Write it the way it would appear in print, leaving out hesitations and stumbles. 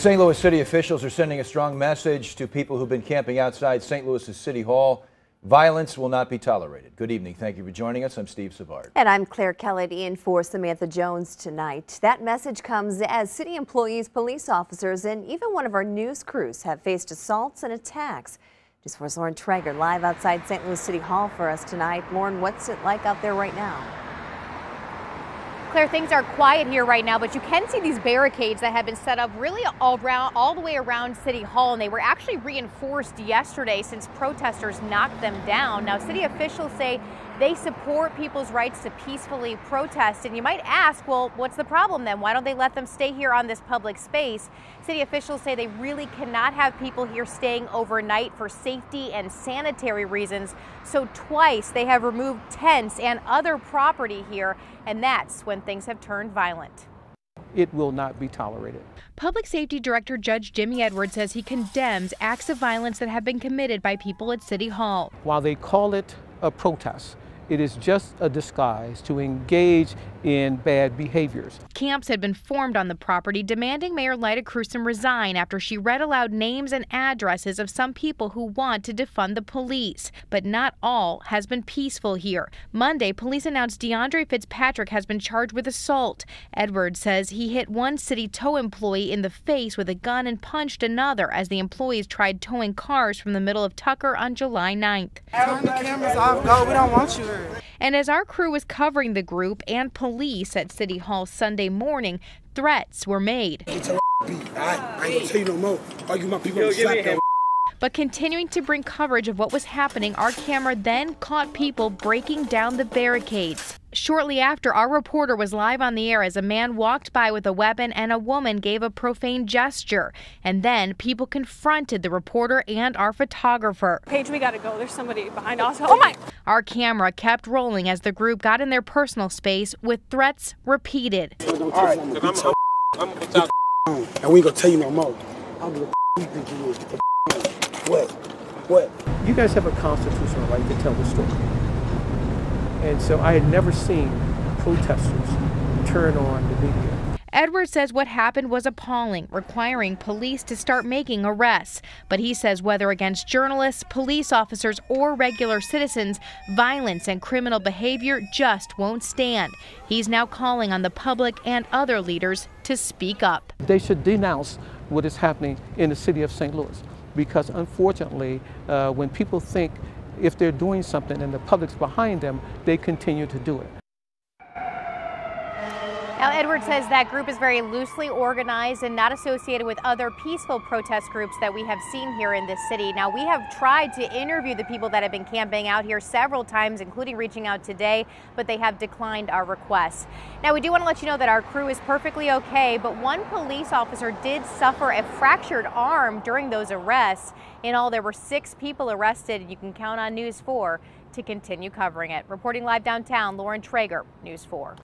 St. Louis city officials are sending a strong message to people who've been camping outside St. Louis's City Hall. Violence will not be tolerated. Good evening. Thank you for joining us. I'm Steve Savard. And I'm Claire Kelly in for Samantha Jones tonight. That message comes as city employees, police officers, and even one of our news crews have faced assaults and attacks. News 4's Lauren Traeger live outside St. Louis City Hall for us tonight. Lauren, what's it like out there right now? Claire, things are quiet here right now, but you can see these barricades that have been set up really all the way around City Hall, and they were actually reinforced yesterday since protesters knocked them down. Now, city officials say they support people's rights to peacefully protest, and you might ask, well, what's the problem then? Why don't they let them stay here on this public space? City officials say they really cannot have people here staying overnight for safety and sanitary reasons. So twice they have removed tents and other property here, and that's when things have turned violent. It will not be tolerated. Public Safety Director Judge Jimmie Edwards says he condemns acts of violence that have been committed by people at City Hall. While they call it a protest, it is just a disguise to engage in bad behaviors. Camps had been formed on the property demanding Mayor Lyda resign after she read aloud names and addresses of some people who want to defund the police. But not all has been peaceful here. Monday, police announced DeAndre Fitzpatrick has been charged with assault. Edwards says he hit one city tow employee in the face with a gun and punched another as the employees tried towing cars from the middle of Tucker on July 9th. Turn the cameras off, go, we don't want you here. And as our crew was covering the group and police at City Hall Sunday morning, threats were made. I ain't gonna tell you no more. Argue my people slap that. But continuing to bring coverage of what was happening, our camera then caught people breaking down the barricades. Shortly after, our reporter was live on the air as a man walked by with a weapon and a woman gave a profane gesture. And then people confronted the reporter and our photographer. Paige, we gotta go. There's somebody behind us. Oh my! Our camera kept rolling as the group got in their personal space with threats repeated. All right, and we ain't gonna tell you no more. I'm gonna you think you is. Get the What? You guys have a constitutional right to tell the story. And so I had never seen protesters turn on the video. Edwards says what happened was appalling, requiring police to start making arrests. But he says whether against journalists, police officers, or regular citizens, violence and criminal behavior just won't stand. He's now calling on the public and other leaders to speak up. They should denounce what is happening in the city of St. Louis. Because unfortunately, when people think if they're doing something and the public's behind them, they continue to do it. Now, Edwards says that group is very loosely organized and not associated with other peaceful protest groups that we have seen here in this city. Now, we have tried to interview the people that have been camping out here several times, including reaching out today, but they have declined our requests. Now, we do want to let you know that our crew is perfectly okay, but one police officer did suffer a fractured arm during those arrests. In all, there were 6 people arrested, and you can count on News 4 to continue covering it. Reporting live downtown, Lauren Traeger, News 4.